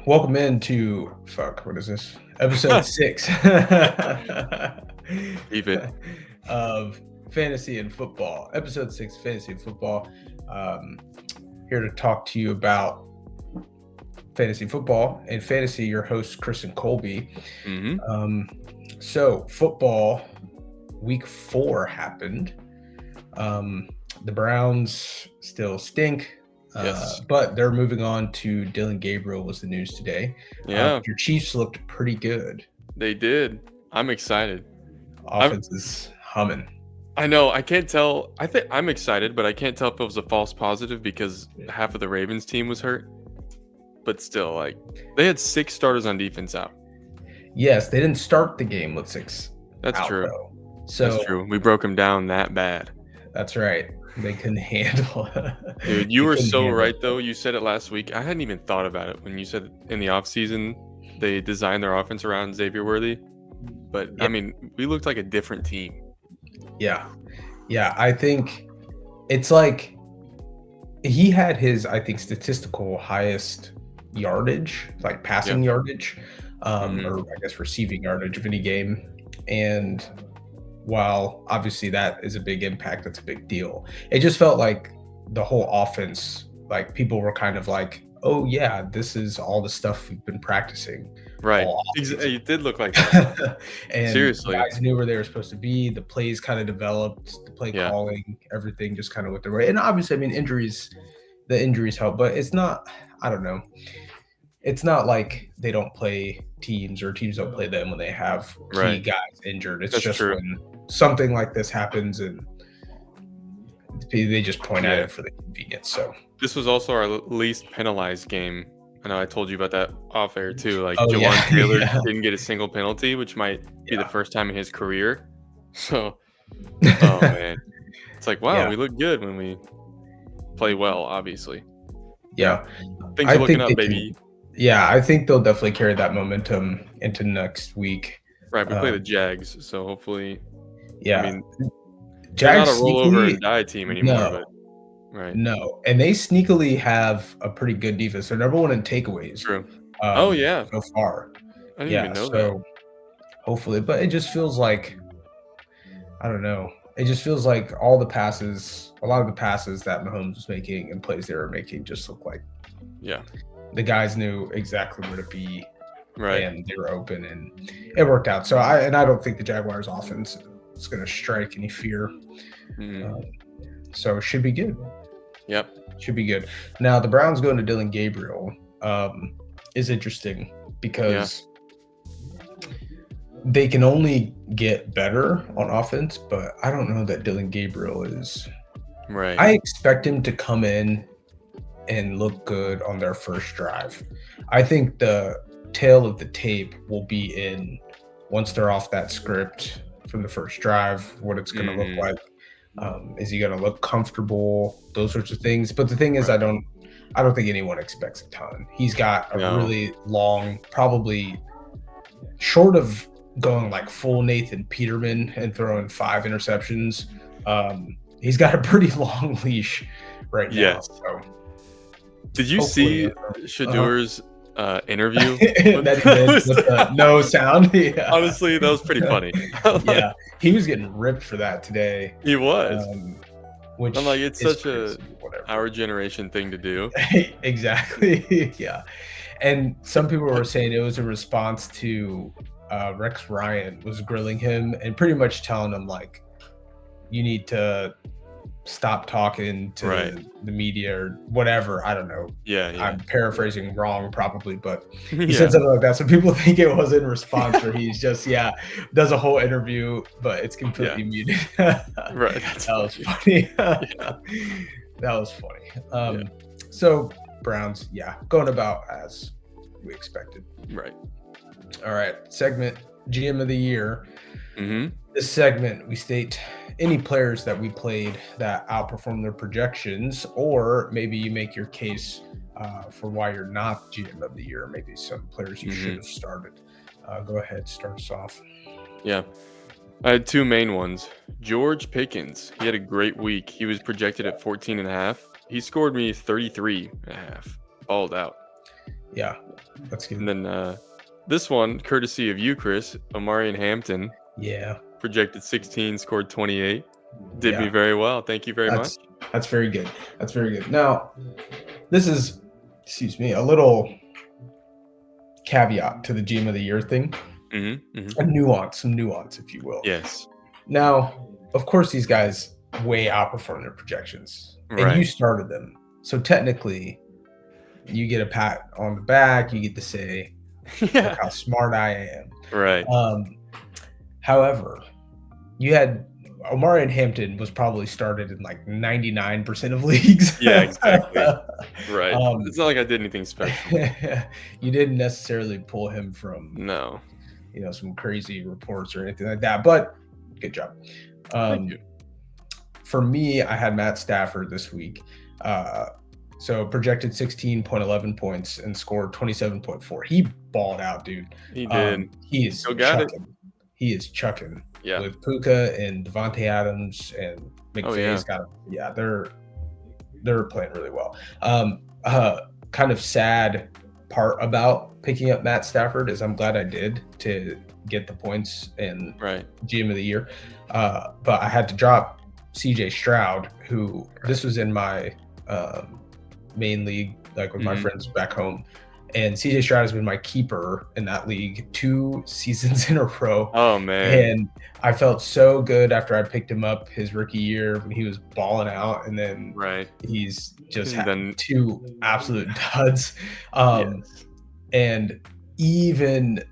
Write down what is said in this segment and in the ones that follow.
Welcome into what is this? Episode 6 Keep it. of Fantasy and Football. Episode 6, Fantasy and Football. Um, Here to talk to you about fantasy football and fantasy. Your host, Chris and Colby. hmm So, football week 4 happened. The Browns still stink. Yes. But they're moving on to Dylan Gabriel was the news today. Yeah, Your Chiefs looked pretty good. they did. I'm excited. Offense is humming. I know. I can't tell. I think I'm excited, but I can't tell if it was a false positive because half of the Ravens team was hurt. But still, like, they had 6 starters on defense out. Yes, they didn't start the game with 6 That's out, true. though. So That's true. We broke them down that bad. that's right. They couldn't handle Dude, they you were couldn't so handle right, it. though. You said it last week. I hadn't even thought about it when you said in the offseason they designed their offense around Xavier Worthy. But, Yeah. I mean, we looked like a different team. Yeah. Yeah, I think it's like he had his, I think, statistical highest yardage, like passing yardage, Mhm. or I guess receiving yardage of any game. And while obviously that is a big impact, that's a big deal. It just felt like the whole offense, like people were kind of like, oh yeah, this is all the stuff we've been practicing Right. all offseason. It did look like that. And Seriously. guys knew where they were supposed to be. The plays kind of developed, the play Yeah. calling, everything just kind of went the way. And obviously, I mean, the injuries help, but it's not, I don't know. It's not like they don't play teams or teams don't play them when they have key Right. guys injured. It's That's just true. when something like this happens and they just point at Yeah. it for the convenience. So, This was also our least penalized game. I know I told you about that off air too. Like oh Jawan yeah, Taylor yeah, didn't get a single penalty, which might be the yeah. first time in his career. So, oh man, it's like wow, Yeah. we look good when we play well. Obviously, Yeah. things I are looking think up, they baby. can. Yeah, I think they'll definitely carry that momentum into next week. Right, we play the Um, Jags, so hopefully, I yeah, mean, they're not Jags a rollover sneakily and die team anymore. no, But right, no, and they sneakily have a pretty good defense. They're number one in takeaways true. Oh yeah, so far. I didn't Yeah, even know that. so hopefully, but it just feels like I don't know. It just feels like a lot of the passes that Mahomes was making and plays they were making just look like Yeah, the guys knew exactly where to be right. and they were open and it worked out. So I don't think the Jaguars offense is going to strike any fear. Mhm. Um, so it should be good. Yep. Should be good. Now the Browns going to Dylan Gabriel is interesting because they can only get better on offense, but I don't know that Dylan Gabriel is. Right. I expect him to come in and look good on their first drive. I think the tail of the tape will be in once they're off that script from the first drive, what it's going to look Mhm. like. Is he going to look comfortable? Those sorts of things. But the thing is, Right. I don't think anyone expects a ton. He's got a No. really long, probably short of going like full Nathan Peterman and throwing 5 interceptions. He's got a pretty long leash right now. Yes. So Did you hopefully, see Shadur's interview? that he did with the no sound. Yeah. Honestly, that was pretty funny. Yeah, he was getting ripped for that today. He was. Which I'm like, it's is such a crazy, whatever. our generation thing to do. Exactly. Yeah. And some people were saying it was a response to Rex Ryan was grilling him and pretty much telling him like you need to stop talking to Right. the media or whatever. I don't know. Yeah, yeah. I'm paraphrasing wrong probably, but he Yeah. said something like that. So people think it was in response or he's just does a whole interview, but it's completely muted. Right. That's That was funny. funny. That was funny. So Browns, going about as we expected. Right. All right, segment GM of the year. Mm-hmm. This segment, we state any players that we played that outperformed their projections, or maybe you make your case for why you're not GM of the year. Maybe some players you should have started. Go ahead, start us off. Yeah. I had 2 main ones. George Pickens. He had a great week. He was projected at 14.5. He scored me 33.5. Balled out. Yeah, that's And good. then this one, courtesy of you, Chris, Omarion Hampton, Yeah, projected 16, scored 28. Did me yeah, very well. Thank you very much. that's very good. That's very good. Now, this is, excuse me, a little caveat to the GM of the Year thing, some nuance, if you will. Yes. Now, of course, these guys way outperform their projections, and you Right. started them, so technically, you get a pat on the back. You get to say, "Look Yeah. how smart I am." Right. However, you had Omari and Hampton was probably started in like 99% of leagues. Yeah, exactly. Right. um, It's not like I did anything special. you didn't necessarily pull him from No. some crazy reports or anything like that, but good job. Thank you. For me, I had Matt Stafford this week. So projected 16.11 points and scored 27.4. He balled out, dude. He did. He is Still got it. chucking. He is chucking. Yeah. With Puka and Devontae Adams and McVay's they're playing really well. Kind of sad part about picking up Matt Stafford is I'm glad I did to get the points and GM of the Year. But I had to drop CJ Stroud, who this was in my main league, like with my friends back home. And CJ Stroud has been my keeper in that league 2 seasons in a row. Oh, man. And I felt so good after I picked him up his rookie year when he was balling out. And then he's just had 2 absolute duds. And even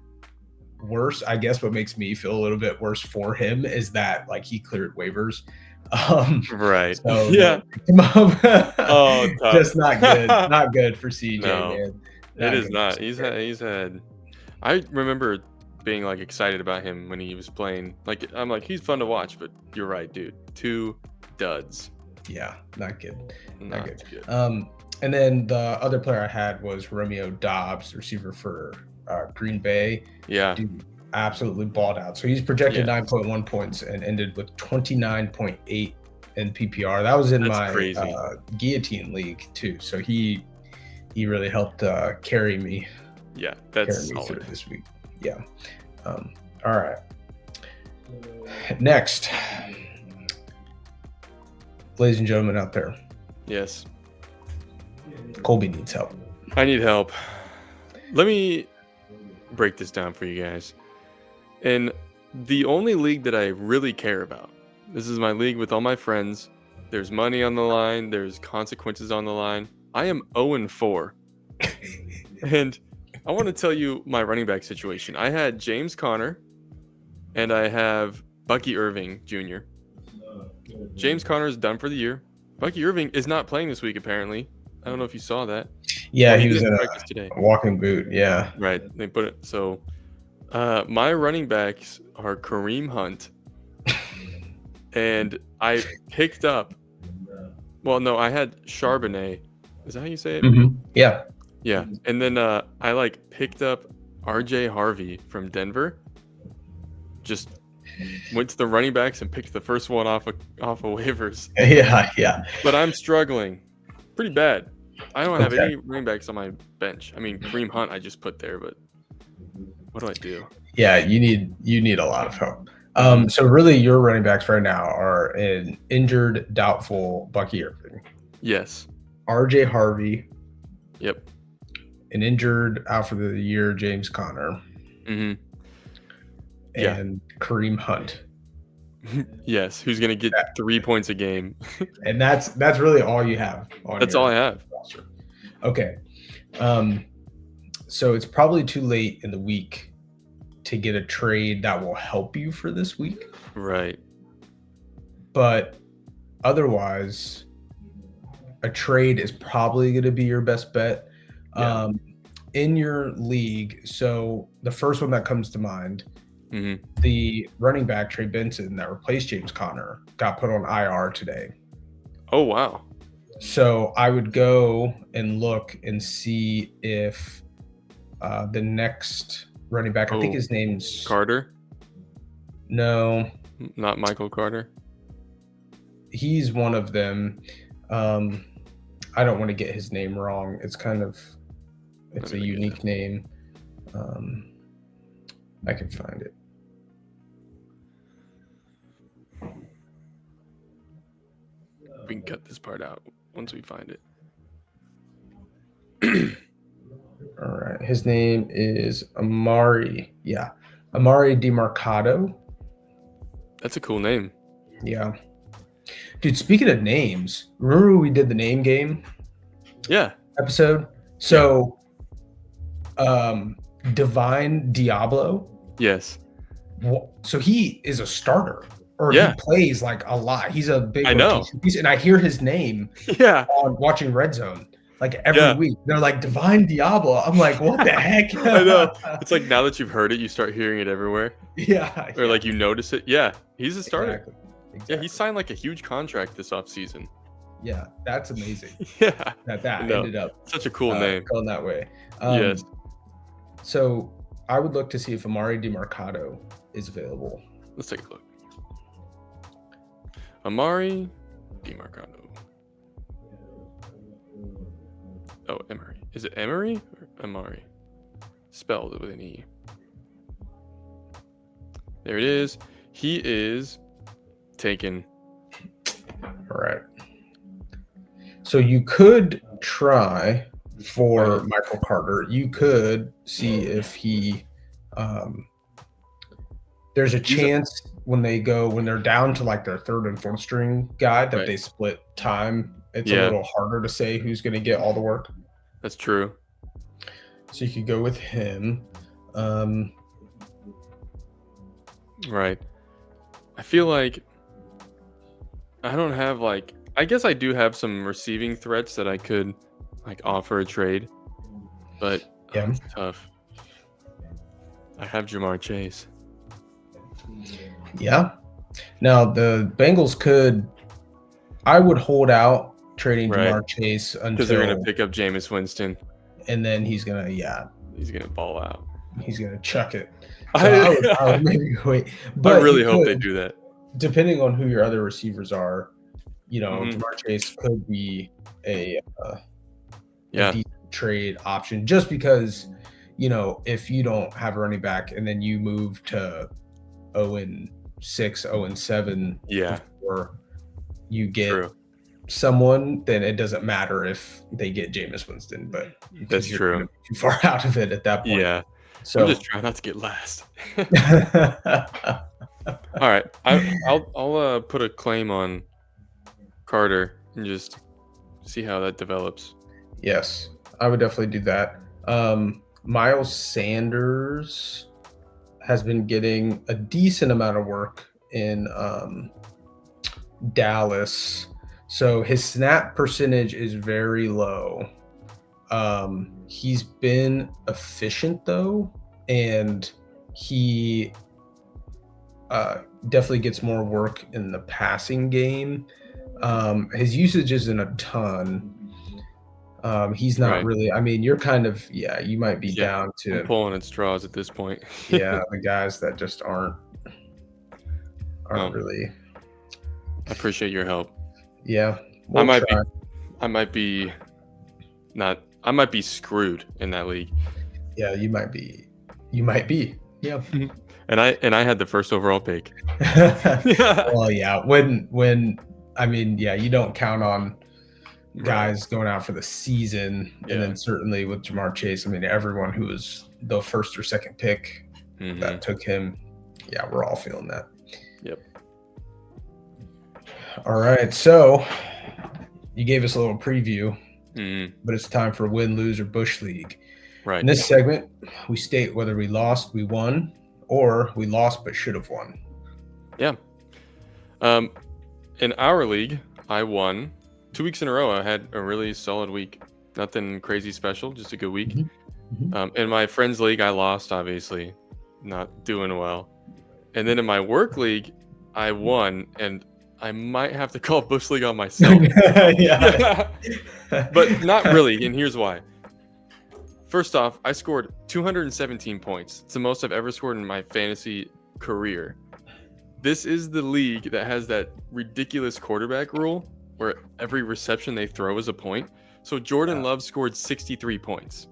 worse, I guess what makes me feel a little bit worse for him is that like he cleared waivers. So yeah. Oh, just not good. Not good for CJ, man. It is not. He's had. I remember being like excited about him when he was playing. Like I'm like he's fun to watch, but you're right, dude. 2 duds. Yeah, not good. Not good. good. And then the other player I had was Romeo Doubs, receiver for Green Bay. Yeah. Dude, absolutely balled out. So he's projected 9.1 points and ended with 29.8 in PPR. That was in my guillotine league too. So he really helped carry me. Yeah, that's carry me through this week. Yeah. All right. Next, ladies and gentlemen out there. Yes. Colby needs help. I need help. Let me break this down for you guys. In the only league that I really care about, this is my league with all my friends. There's money on the line. There's consequences on the line. I am 0-4. And I want to tell you my running back situation. I had James Conner, and I have Bucky Irving Jr. James Conner is done for the year. Bucky Irving is not playing this week, apparently. I don't know if you saw that. Yeah, he was in a walking boot. Yeah. Right. They put it. So my running backs are Kareem Hunt. And I picked up. Well, no, I had Charbonnet. Is that how you say it? Mm-hmm. Yeah. Yeah. And then I picked up RJ Harvey from Denver. Just went to the running backs and picked the first one off of waivers. Yeah. But I'm struggling pretty bad. I don't have any running backs on my bench. I mean, Kareem Hunt I just put there, but what do I do? Yeah, you need a lot of help. So really your running backs right now are an injured, doubtful Bucky Irving. Yes. RJ Harvey. Yep. An injured out for the year James Conner. Mm-hmm. And Kareem Hunt. Yes, who's gonna get 3 points a game. And that's really all you have on That's all I have. Roster. Okay. So it's probably too late in the week to get a trade that will help you for this week. Right. But otherwise, a trade is probably going to be your best bet in your league. So the first one that comes to mind, the running back Trey Benson that replaced James Conner got put on IR today. Oh, wow. So I would go and look and see if the next running back, I think his name's Carter. No, not Michael Carter. He's one of them. I don't want to get his name wrong. It's kind of It's a unique name. I can find it. We can cut this part out once we find it. All right. His name is Amari. Yeah. Amari DeMarcado. That's a cool name. Yeah. Dude, speaking of names, remember we did the name game? Yeah. Episode? So, Divine Diablo. Yes. So he is a starter, or Yeah. he plays like a lot. He's a big rotation piece, and I hear his name on watching Red Zone like every week. They're like Divine Diablo. I'm like, what the heck? I know. It's like now that you've heard it, you start hearing it everywhere. Yeah. Or like you notice it. Yeah, he's a starter. Exactly. Yeah, he signed like a huge contract this offseason. Yeah, that's amazing. Yeah. That ended up such a cool name. Going that way. Yes. So I would look to see if Amari DeMarcado is available. Let's take a look. Amari DeMarcado. Oh, Emery. Is it Emery or Amari? Spelled with an E. There it is. He is taken. All right. So you could try for Michael Carter. You could see if he there's a chance when they're down to like their third and fourth string guy that they split time. It's a little harder to say who's going to get all the work. That's true. So you could go with him. Right. I feel like I don't have I guess I do have some receiving threats that I could offer a trade, but it's tough. I have Jamar Chase. Yeah. Now the Bengals I would hold out trading Jamar Chase until they're going to pick up Jameis Winston, and then he's gonna ball out. He's gonna chuck it. So I would maybe wait. But I really hope they do that. Depending on who your other receivers are, Jamar Chase could be a decent trade option just because, if you don't have a running back and then you move to 0-6, 0-7 before you get someone, then it doesn't matter if they get Jameis Winston, but that's true. Too far out of it at that point. Yeah. So I'm just trying not to get last. All right. I'll put a claim on Carter and just see how that develops. Yes, I would definitely do that. Miles Sanders has been getting a decent amount of work in Dallas. So his snap percentage is very low. He's been efficient though, and he definitely gets more work in the passing game. His usage isn't a ton. He's not really. I mean, you're kind of you might be down to I'm pulling at straws at this point. The guys that just aren't really. I appreciate your help. Yeah, I might be screwed in that league. Yeah, you might be. Yeah. And I had the first overall pick. Well, yeah. When I mean, you don't count on guys going out for the season, and then certainly with Jamar Chase, I mean, everyone who was the first or second pick that took him, we're all feeling that. Yep. All right, so you gave us a little preview, but it's time for Win, Lose, or Bush League. Right. In this segment, we state whether we lost, we won, or we lost but should have won. Yeah. In our league, I won 2 weeks in a row. I had a really solid week. Nothing crazy special, just a good week. In my friends league, I lost, obviously, not doing well. And then in my work league, I won, and I might have to call Bush League on myself. But not really, and here's why. First off, I scored 217 points. It's the most I've ever scored in my fantasy career. This is the league that has that ridiculous quarterback rule where every reception they throw is a point. So Jordan Love scored 63 points.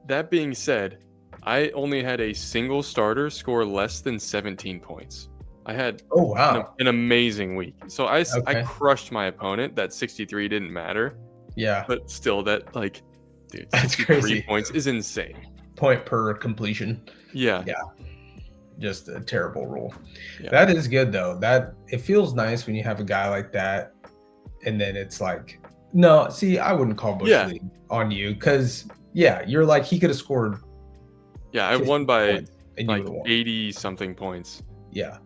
That being said, I only had a single starter score less than 17 points. I had Oh wow. an amazing week. So I Okay. crushed my opponent. That 63 didn't matter, Yeah, but still, that like, dude, that's 63 crazy. points is insane. Point per completion. Yeah, Yeah, just a terrible rule. yeah, That is good though. That it feels nice when you have a guy like that, and then it's like, no, see, I wouldn't call Bush yeah, League on you because yeah, you're like he could have scored yeah. I 50 won by points and you would like have won. 80 something points. Yeah,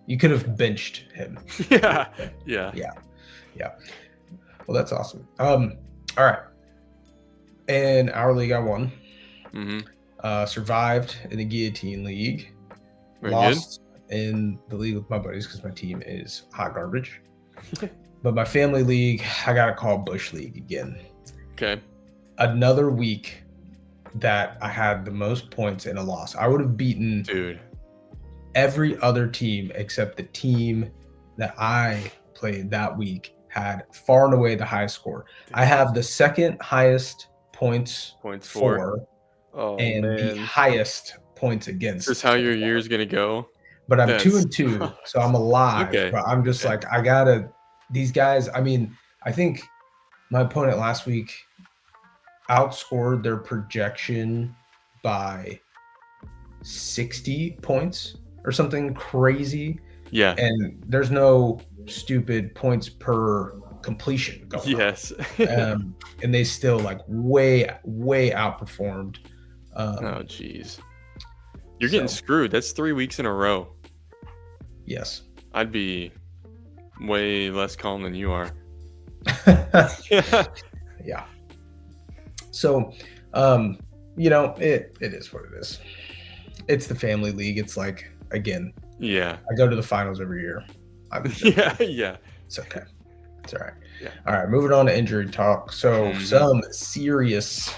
you could have benched him. Yeah, yeah. Yeah, yeah. Well, that's awesome. All right. In our league, I won. Mm-hmm. Survived in the Guillotine League. Very good. Lost in the league with my buddies because my team is hot garbage. But my family league, I gotta call Bush League again. Okay. Another week that I had the most points in a loss. I would have beaten Dude. every other team except the team that I played that week had far and away the highest score. I have the second highest points Points for Oh and the man. highest points Is against. this how so your far. year's gonna go? But I'm That's 2-2, so I'm alive. okay. But I'm just Okay. like, I gotta. These guys. I mean, I think my opponent last week outscored their projection by 60 points or something crazy. Yeah. And there's no stupid points per completion going Yes. on. And they still like way outperformed. Oh jeez. You're getting So, screwed. That's 3 weeks in a row. yes. I'd be way less calm than you are. Yeah. So, it is what it is. It's the family league. It's like, again, Yeah. I go to the finals every year. Yeah. Yeah. It's okay. It's all right. Yeah. All right. Moving on to injury talk. So Mhm. some serious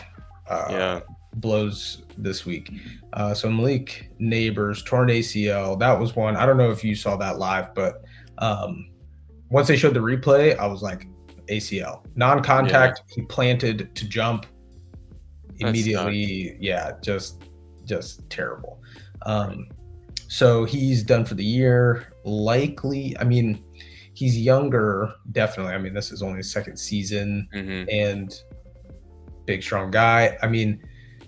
Yeah. blows this week. So Malik Neighbors torn ACL. That was one. I don't know if you saw that live, but once they showed the replay, I was like, ACL non-contact. He planted to jump immediately. Yeah, just terrible. So he's done for the year. Likely, I mean, he's younger, definitely. I mean, this is only his second season, Mhm. and big, strong guy. I mean,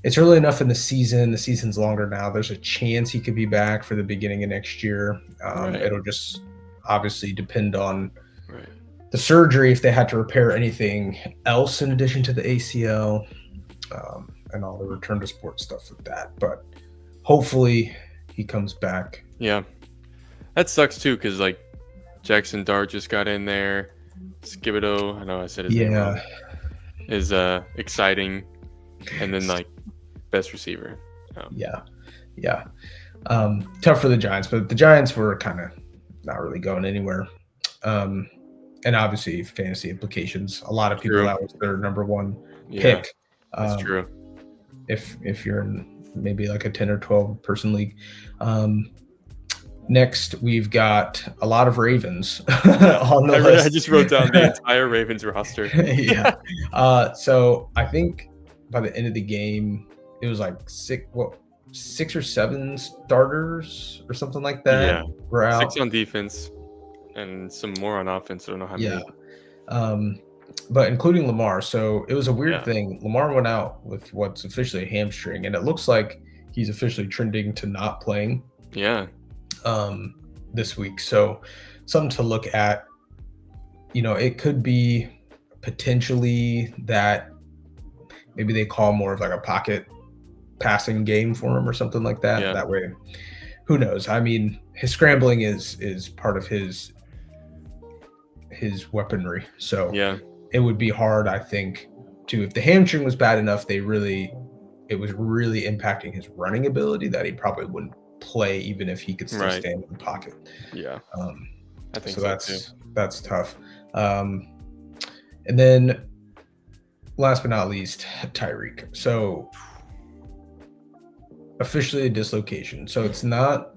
it's early enough in the season. The season's longer now. There's a chance he could be back for the beginning of next year. Right. It'll just obviously depend on Right. the surgery, if they had to repair anything else in addition to the ACL, and all the return to sports stuff with that. But hopefully he comes back. Yeah. That sucks too, because like Jackson Dart just got in there. Skibido, I know I said his name wrong, is exciting, and then like best receiver. Yeah. Tough for the Giants, but the Giants were kind of not really going anywhere. And obviously fantasy implications. A lot of people, that was their number one pick. That's true. If you're in maybe like a 10 or 12 person league. Next, we've got a lot of Ravens on the list. I just wrote down the entire Ravens roster. Yeah. So I think by the end of the game, it was like six or seven starters or something like that. Yeah. Were out. 6 on defense and some more on offense. I don't know how many. Yeah. But including Lamar. So it was a weird Yeah. thing. Lamar went out with what's officially a hamstring, and it looks like he's officially trending to not playing Yeah. this week. So something to look at. It could be potentially that maybe they call more of like a pocket passing game for him or something like that. Yeah. That way, who knows? I mean, his scrambling is part of his weaponry. So Yeah. it would be hard, I think, if the hamstring was bad enough, it was really impacting his running ability, that he probably wouldn't play even if he could still stand in the pocket. Yeah. I think so. too. That's tough. And then last but not least, Tyreek. So officially a dislocation. So it's not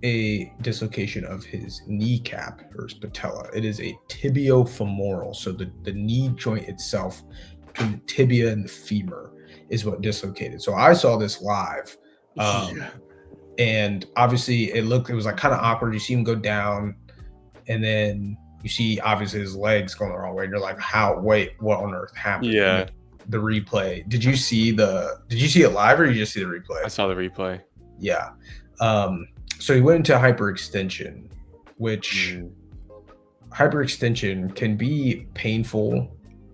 a dislocation of his kneecap or his patella. It is a tibiofemoral. So the knee joint itself, between the tibia and the femur. is what dislocated. So I saw this live. Yeah. And obviously it was like kind of awkward. You see him go down, and then you see obviously his legs going the wrong way. And you're like, what on earth happened? And Yeah. the replay. Did you see it live, or you just see the replay? I saw the replay. Yeah. So he went into hyperextension, which hyperextension can be painful,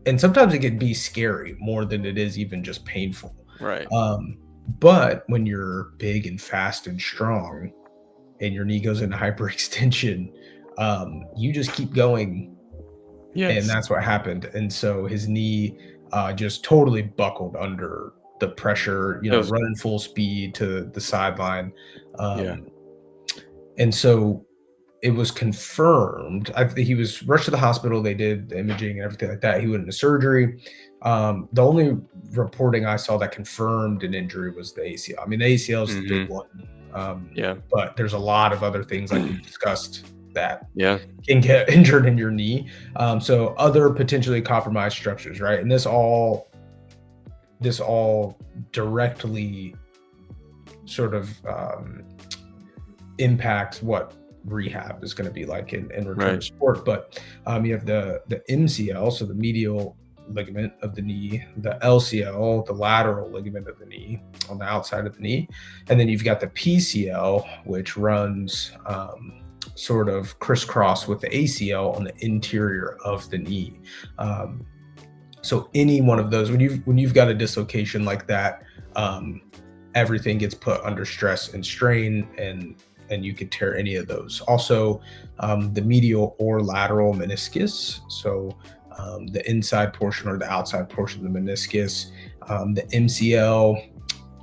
and sometimes it can be scary more than it is even just painful. Right. But when you're big and fast and strong and your knee goes into hyperextension, you just keep going. Yes. And that's what happened. And so his knee just totally buckled under the pressure, running full speed to the sideline. And so it was confirmed. He was rushed to the hospital. They did the imaging and everything like that. He went into surgery. The only reporting I saw that confirmed an injury was the ACL. I mean, the ACL is the big one. But there's a lot of other things like we discussed that can get injured in your knee. So other potentially compromised structures, right? And this all directly sort of impacts what rehab is going to be like in return to sport. But you have the MCL, so the medial ligament of the knee, the LCL, the lateral ligament of the knee on the outside of the knee, and then you've got the PCL, which runs sort of crisscross with the ACL on the interior of the knee. So any one of those, when you've got a dislocation like that, everything gets put under stress and strain, and you could tear any of those. Also, the medial or lateral meniscus, so the inside portion or the outside portion of the meniscus, the MCL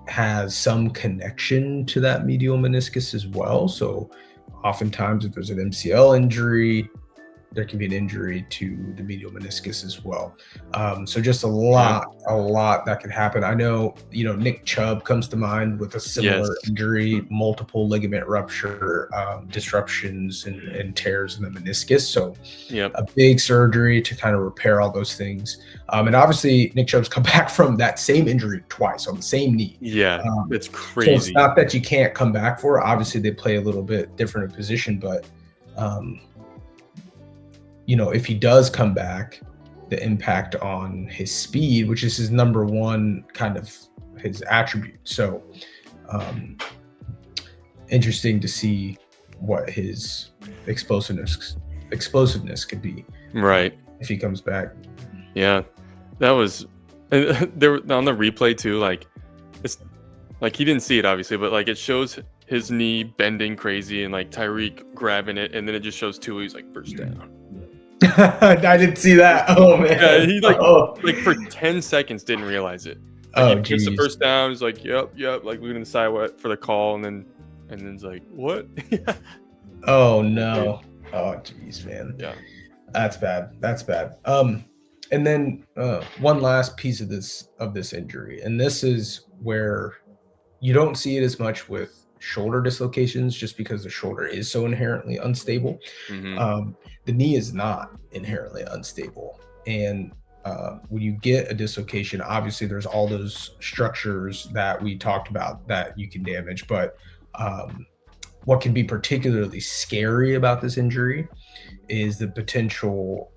has some connection to that medial meniscus as well. So oftentimes if there's an MCL injury, there can be an injury to the medial meniscus as well. So just a lot that could happen. I know, Nick Chubb comes to mind with a similar injury, multiple ligament rupture, disruptions and tears in the meniscus. So a big surgery to kind of repair all those things. And obviously Nick Chubb's come back from that same injury twice on the same knee. It's crazy. So it's not that you can't come back for it. Obviously they play a little bit different in position, but if he does come back, the impact on his speed, which is his number one kind of his attribute. So interesting to see what his explosiveness could be. Right. If he comes back. Yeah. That was there on the replay too, like it's like he didn't see it obviously, but like it shows his knee bending crazy and like Tyreek grabbing it, and then it just shows Tui's like first down. I didn't see that. Oh man. Yeah, he like for 10 seconds didn't realize it. Like, he gets the first down, he's like, yep, like looking inside for the call, and then it's like, what? Oh no. Oh geez, man. Yeah. That's bad. And then one last piece of this injury, and this is where you don't see it as much with shoulder dislocations, just because the shoulder is so inherently unstable. The knee is not inherently unstable, and when you get a dislocation, obviously there's all those structures that we talked about that you can damage. But what can be particularly scary about this injury is the potential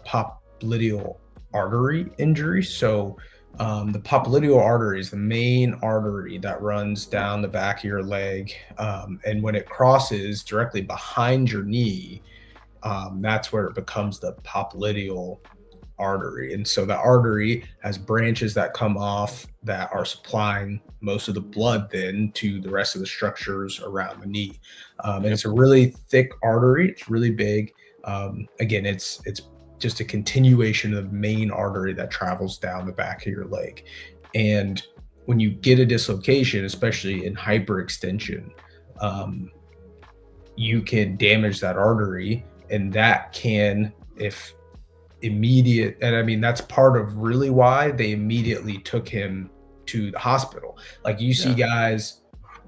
popliteal artery injury. So the popliteal artery is the main artery that runs down the back of your leg, and when it crosses directly behind your knee, that's where it becomes the popliteal artery. And so the artery has branches that come off that are supplying most of the blood then to the rest of the structures around the knee. And it's a really thick artery. It's really big. Again, it's just a continuation of the main artery that travels down the back of your leg. And when you get a dislocation, especially in hyperextension, you can damage that artery, and that can, if immediate, and I mean, that's part of really why they immediately took him to the hospital. Like you see guys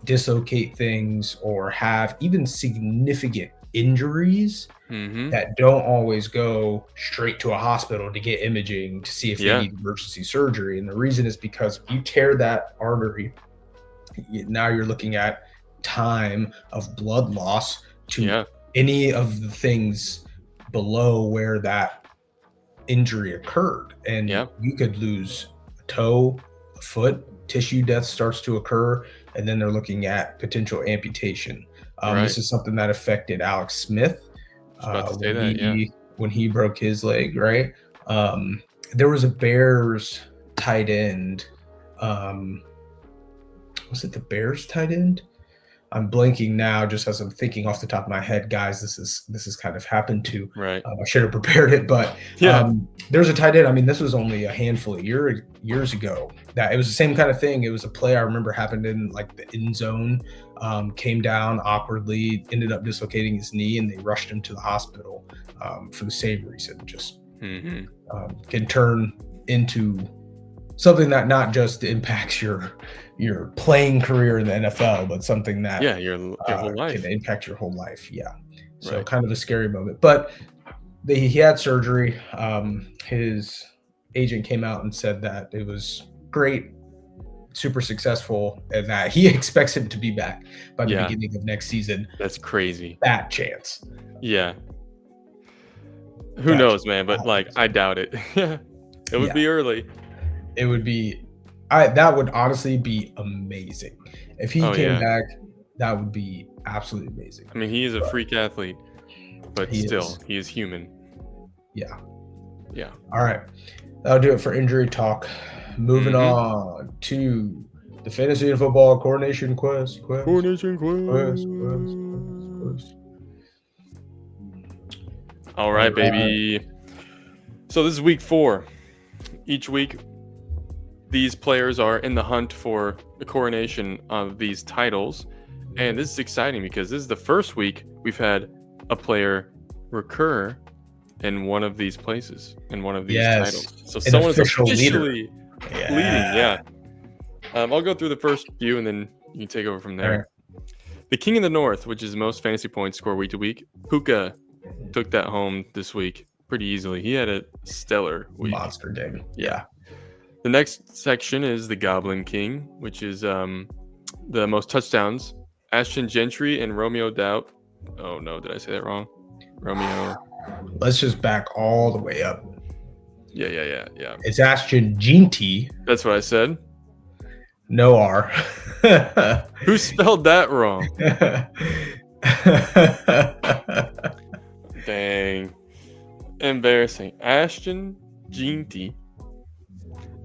dislocate things or have even significant injuries Mm-hmm. that don't always go straight to a hospital to get imaging to see if they Yeah. need emergency surgery. And the reason is because if you tear that artery, now you're looking at time of blood loss to Yeah. any of the things below where that injury occurred. And Yeah. you could lose a toe, a foot, tissue death starts to occur, and then they're looking at potential amputation. Right. This is something that affected Alex Smith I was about to say when that. Yeah. he broke his leg, right? There was a Bears tight end. Was it the Bears tight end? I'm blanking now, just as I'm thinking off the top of my head, guys. This is kind of happened to. Right. I should have prepared it, but Yeah. there's a tight end. I mean, this was only a handful of years ago. That it was the same kind of thing. It was a play I remember happened in like the end zone. Came down awkwardly, ended up dislocating his knee, and they rushed him to the hospital for the same reason. Just can turn into something that not just impacts your playing career in the NFL, but something that your whole life can impact your whole life. Yeah. So Right. kind of a scary moment, but he had surgery. His agent came out and said that it was great, super successful, and that he expects him to be back by the beginning of next season. That's crazy. That chance. Yeah. Who knows, man? But like, I doubt it. It would be early. It would be. That would honestly be amazing if he came back. That would be absolutely amazing. I mean, he is a freak athlete, but he is human. Yeah. Yeah. All right. That'll do it for injury talk. Moving on to the Fantasy and Football Coordination Quest. Coordination Quest. All right, baby. So this is week 4. Each week, these players are in the hunt for the coronation of these titles. And this is exciting because this is the first week we've had a player recur in one of these places, in one of these titles. So someone is officially leading. Yeah. I'll go through the first few and then you can take over from there. Right. The King of the North, which is the most fantasy points score week to week, Puka took that home this week pretty easily. He had a stellar week. Monster game. Yeah. The next section is the Goblin King, which is the most touchdowns. Ashton Gentry and Romeo Doubt. Oh no, did I say that wrong? Romeo. Let's just back all the way up. Yeah. It's Ashton Gentry. That's what I said. No R. Who spelled that wrong? Dang. Embarrassing. Ashton Gentry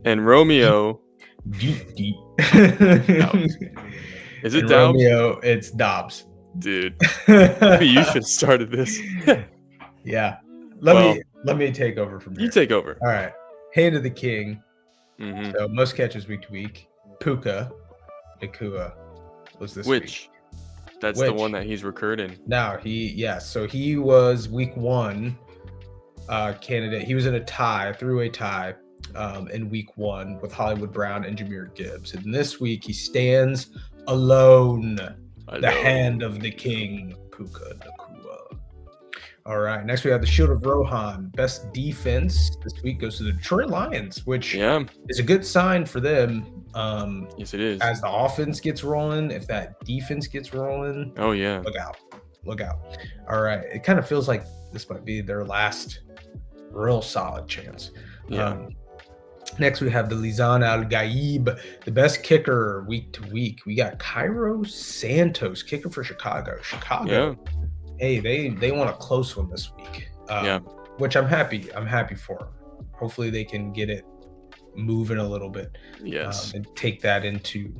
and Romeo. Is it Dobbs? Romeo, it's Dobbs. Dude. Maybe you should have started this. Yeah. Let me take over from here. You take over. All right. Hand of the King. Mm-hmm. So most catches week to week. Puka Nacua was this week. That's the one that he's recurred in. Now so he was week 1 candidate. He was in a tie, in week 1 with Hollywood Brown and Jahmyr Gibbs. And this week he stands alone. The hand of the King, Puka Nacua. All right. Next, we have the Shield of Rohan. Best defense this week goes to the Detroit Lions, which is a good sign for them. Yes, it is. As the offense gets rolling, if that defense gets rolling, look out. All right. It kind of feels like this might be their last real solid chance. Next, we have the Lizan Al-Gaib, the best kicker week to week. We got Cairo Santos, kicker for Chicago. Hey, they want a close one this week, which I'm happy for them. Hopefully they can get it moving a little bit and take that into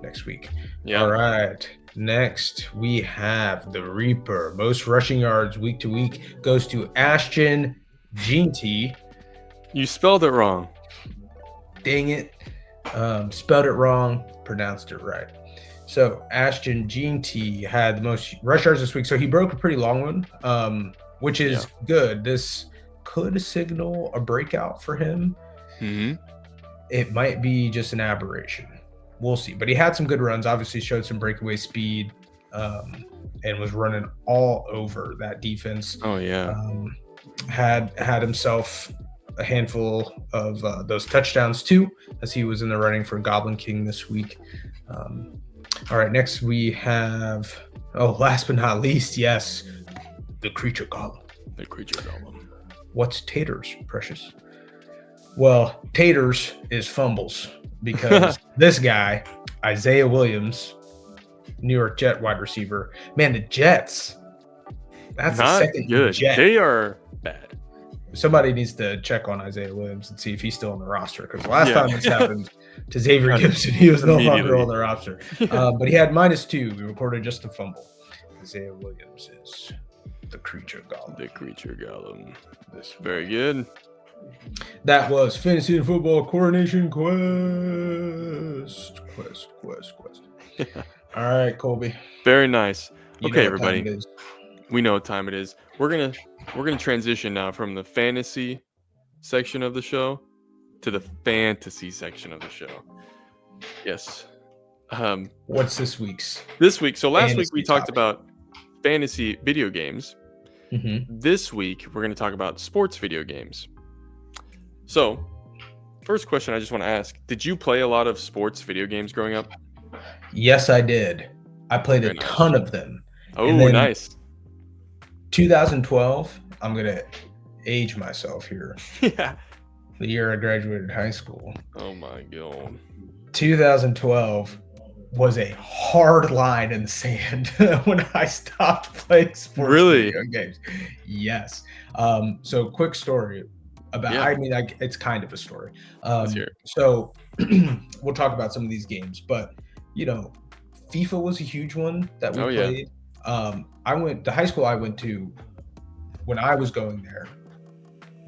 next week. All right. Next, we have the Reaper. Most rushing yards week to week goes to Ashton Gentry. You spelled it wrong. Dang it. Spelled it wrong, pronounced it right. So Ashton Gentry had the most rush yards this week. So he broke a pretty long one, which is good. This could signal a breakout for him. Mm-hmm. It might be just an aberration. We'll see. But he had some good runs, obviously showed some breakaway speed. and was running all over that defense. Oh yeah. Had himself a handful of those touchdowns too, as he was in the running for Goblin King this week. All right, next we have, last but not least, yes, the Creature Golem. The Creature Golem. What's Taters, Precious? Well, Taters is fumbles because this guy, Isaiah Williams, New York Jet wide receiver. Man, the Jets. That's not the second good. Jet. They are bad. Somebody needs to check on Isaiah Williams and see if he's still on the roster, because the last time this happened to Xavier Gibson, he was no longer on the roster. But he had -2. We recorded just a fumble. Isaiah Williams is the Creature Golem. The Creature Golem. That's very good. That was Fantasy and Football Coronation Quest. All right, Colby. Very nice. You okay, know what time everybody. it is. We know what time it is. We're gonna transition now from the fantasy section of the show to the fantasy section of the show. Yes. What's this week's? This week. So last week we fantasy talked topic? about fantasy video games. Mm-hmm. This week we're going to talk about sports video games. So, first question I just want to ask: did you play a lot of sports video games growing up? Yes, I did. I played Very a nice. ton of them. Oh, And then- nice. 2012, I'm going to age myself here. Yeah. The year I graduated high school. Oh my god. 2012 was a hard line in the sand when I stopped playing sports Really? video games. Yes. So quick story about, Yeah. I mean, it's kind of a story. Let's hear it. So we'll talk about some of these games, but FIFA was a huge one that we Oh, yeah. played. The high school I went to when I was going there,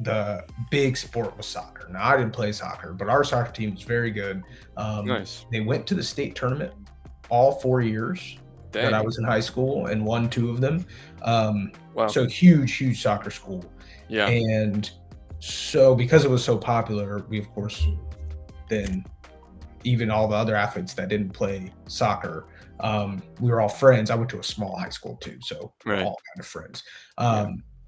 the big sport was soccer. Now, I didn't play soccer, but our soccer team was very good. Nice. They went to the state tournament all 4 years Dang. that I was in high school and won 2 of them. Wow. So huge soccer school. Yeah. And so because it was so popular, we, of course, then even all the other athletes that didn't play soccer, we were all friends. I went to a small high school too, so we're Right. all kind of friends.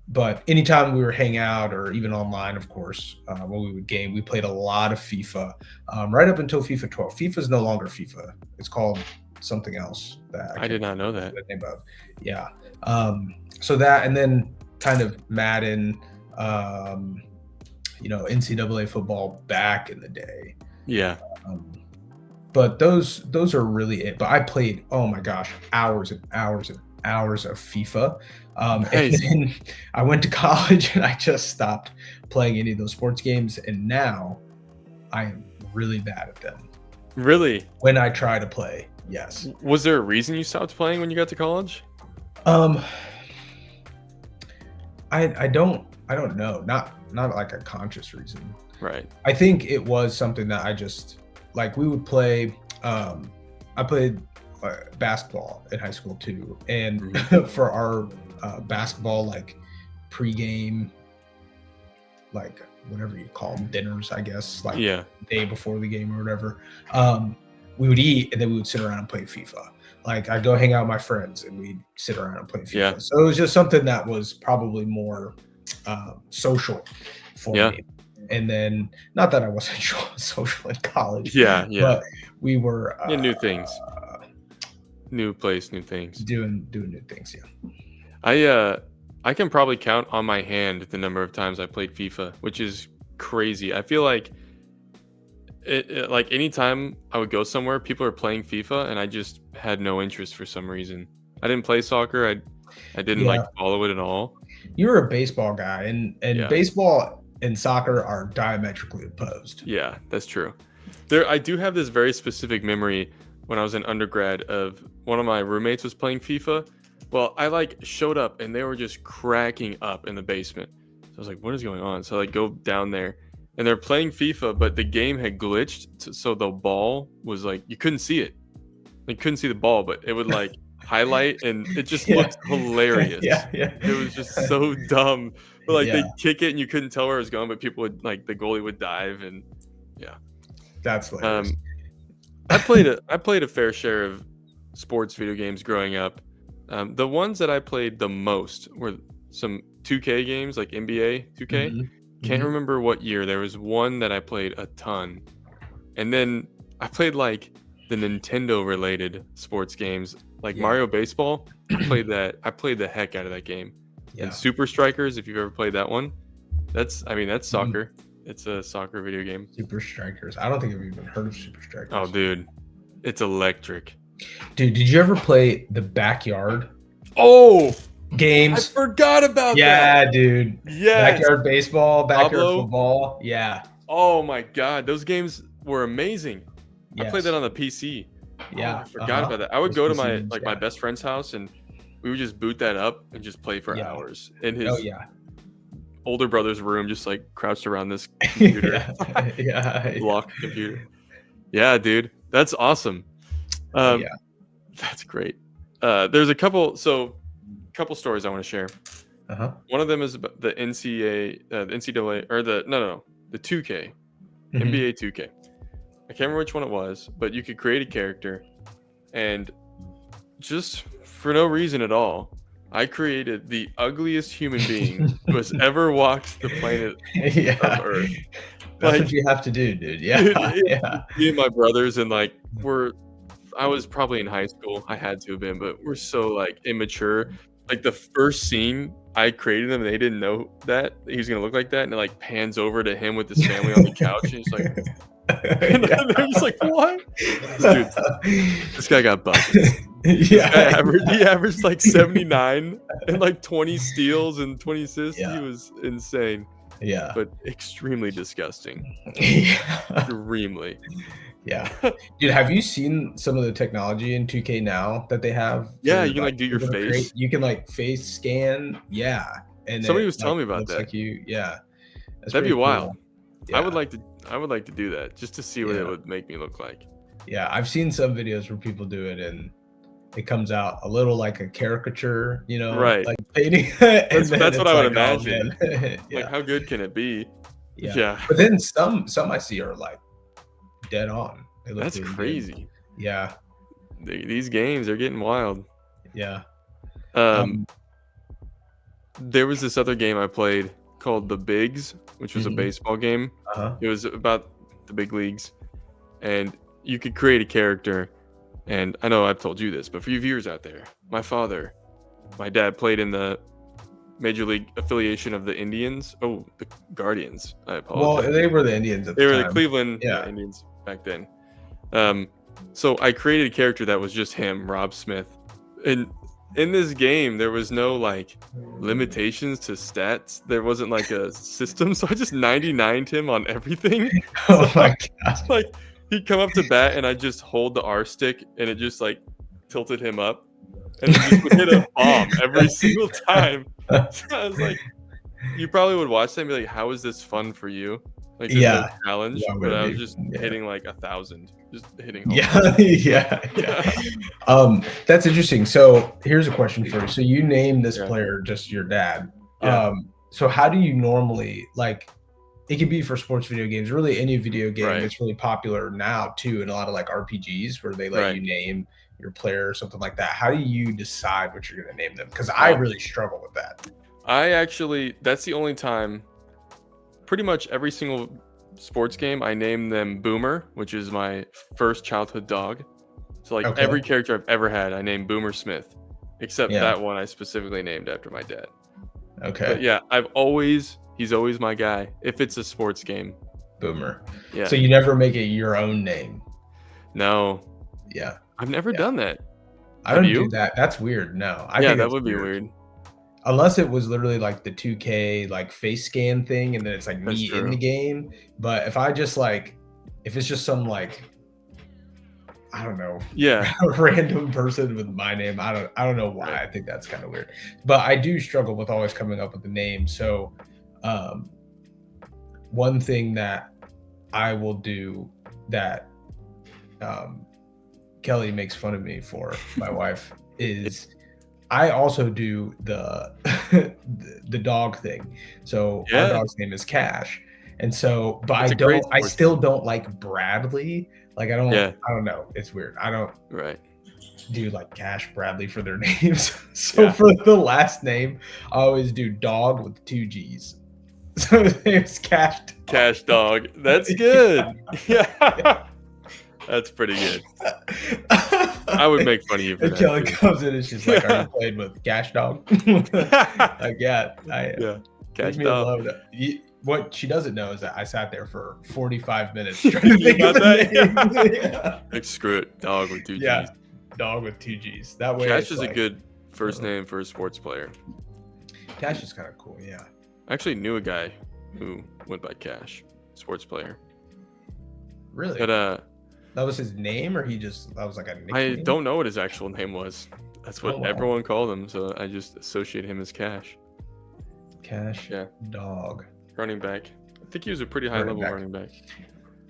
But anytime we were hang out or even online, of course, when we would game, we played a lot of FIFA right up until FIFA 12. FIFA is no longer FIFA. It's called something else. That I did not know that. the name of. Yeah. So that, and then kind of Madden, NCAA football back in the day. Yeah. But those are really it. But I played, oh my gosh, hours and hours and hours of FIFA. And Nice. then I went to college and I just stopped playing any of those sports games. And now I am really bad at them. Really? When I try to play, yes. Was there a reason you stopped playing when you got to college? I don't know. Not like a conscious reason. Right. I think it was something that I just, like, we would play. I played basketball in high school too, and for our basketball, like, pregame, like, whatever you call them, dinners, I guess, like, Yeah. day before the game or whatever, we would eat and then we would sit around and play FIFA. Like, I'd go hang out with my friends and we'd sit around and play FIFA. Yeah. So it was just something that was probably more social for me. And then, not that I wasn't social in college. Yeah. But we were new things. New place, new things. Doing new things. Yeah. I can probably count on my hand the number of times I played FIFA, which is crazy. I feel like like anytime I would go somewhere, people are playing FIFA, and I just had no interest for some reason. I didn't play soccer. I didn't like follow it at all. You were a baseball guy, and baseball and soccer are diametrically opposed. Yeah, that's true. I do have this very specific memory when I was in undergrad of one of my roommates was playing FIFA. Well, I showed up and they were just cracking up in the basement. So I was like, what is going on? So I go down there and they're playing FIFA, but the game had glitched. So the ball was you couldn't see it. You couldn't see the ball, but it would highlight, and it just looked hilarious. Yeah. It was just so dumb. But they kick it and you couldn't tell where it was going, but people would the goalie would dive, and that's hilarious. I played a fair share of sports video games growing up. The ones that I played the most were some 2K games like NBA 2K. Mhm. Can't Mhm. remember what year. There was one that I played a ton. And then I played like the Nintendo related sports games like Yeah. Mario Baseball. I played that. I played the heck out of that game. And Yeah. Super Strikers, if you've ever played that one, that's Mhm. soccer. It's a soccer video game. Super Strikers. I don't think I've even heard of Super Oh, Strikers. dude, it's electric. Dude, did you ever play the backyard Oh, I games? forgot about that. Yeah, dude. Yes, Backyard baseball, backyard Pablo. football. Yeah. Oh my God, those games were amazing. I played that Yes. on the PC. Oh, I Yeah. forgot about that. I would Those go to PC my games. my Yeah. best friend's house and we would just boot that up and just play for Yeah. hours in Oh his yeah. older brother's room, just like crouched around this computer, Yeah. Yeah. block computer. Yeah, dude, that's awesome. Oh yeah. That's great. There's a couple stories I want to share. Uh-huh. One of them is about the NCAA, or the 2K, Mhm. NBA 2K. I can't remember which one it was, but you could create a character, and just for no reason at all, I created the ugliest human being who has ever walked the planet of Yeah. Earth. That's Like, what you have to do, dude. dude, Yeah. Yeah. me and my brothers, and like I was probably in high school. I had to have been, but we're so like immature. Like the first scene, I created him, and they didn't know that he was gonna look like that, and it like pans over to him with his family on the couch, and he's like, and they're just like, "What?" Dude, this guy got buckets. Yeah. He averaged like 79 and like 20 steals and 20 assists. He Yeah. was insane, Yeah. but extremely disgusting. Yeah. Extremely. Yeah. Dude, have you seen some of the technology in 2K now that they have? Yeah, for, you can like do your people to face. create? You can like face scan. Yeah. And Somebody it was telling me about looks that. like you. Yeah. That's That'd be pretty wild. cool. I would Yeah. like to do that just to see what it Yeah. would make me look like. Yeah. I've seen some videos where people do it and it comes out a little like a caricature, Right. like painting. And then That's what it's I would like, oh, imagine. man. Like, Yeah. how good can it be? Yeah. Yeah. But then some I see are like dead on. They look That's really good. crazy. Yeah. These games are getting wild. Yeah. There was this other game I played called The Bigs, which was a Mhm. baseball game. Uh-huh. It was about the big leagues, and you could create a character. And I know I've told you this, but for you viewers out there, my dad played in the major league affiliation of the Indians. Oh, the Guardians. I Well, apologize. they were the Indians at They the were the time. Cleveland Yeah. Indians back then. So I created a character that was just him, Rob Smith. And in this game, there was no like limitations to stats. There wasn't like a system, so I just 99'd him on everything. Oh So, my god. like he'd come up to bat, and I just hold the R stick, and it just like tilted him up, and it just would hit a bomb every single time. So I was like, you probably would watch that and be like, how is this fun for you? Like, there's no Yeah. challenge, Why would but it I be? was just Yeah. hitting like 1,000, just hitting home Yeah. runs. Yeah. That's interesting. So here's a question for you. So you named this Yeah. player just your dad. Yeah. So how do you normally like it could be for sports video games, really any video game Right. that's really popular now too, in a lot of like RPGs where they let Right. you name your player or something like that. How do you decide what you're gonna name them? Because I Oh. really struggle with that. That's the only time, pretty much every single sports game, I name them Boomer, which is my first childhood dog. So like Okay. every character I've ever had, I named Boomer Smith, except Yeah. that one I specifically named after my dad. Okay. But yeah, he's always my guy if it's a sports game. Boomer. Yeah. So you never make it your own name. No, Yeah. I've never Yeah. done that. I Have don't you? do that. That's weird. No. I Yeah, think that that's would be weird. Unless it was literally like the 2K like face scan thing and then it's like That's me in true. the game. But if I just like if it's just some like I don't know, Yeah. random person with my name, I don't know why. Right. I think that's kind of weird. But I do struggle with always coming up with a name. So one thing that I will do that Kelly makes fun of me for, my wife, is I also do the the dog thing. So our Yeah. dog's name is Cash. And so, but That's a great I sports still don't like Bradley. Like I Yeah. don't know. It's weird. I don't Right. do like Cash Bradley for their names. So for the last name, I always do Dog with 2 G's. So his name's Cash Dog. Cash Dog. That's good. Yeah. That's pretty good. I would make fun of you for that. Kelly comes in and she's like, "Are you playing with Cash Dog?" Like, yeah, Cash me Dog. alone. What she doesn't know is that I sat there for 45 minutes trying to think about of that. the name. Yeah. Like, screw it, Dog with 2 G's. Yeah, Dog with 2 G's. That way, Cash is a good first name for a sports player. Cash is kind of cool. Yeah. I actually knew a guy who went by Cash, sports player. Really? But that was his name, or that was like a nickname? I don't know what his actual name was. That's what everyone called him, so I just associate him as Cash. Cash Dog. Running back. I think he was a pretty high level running back.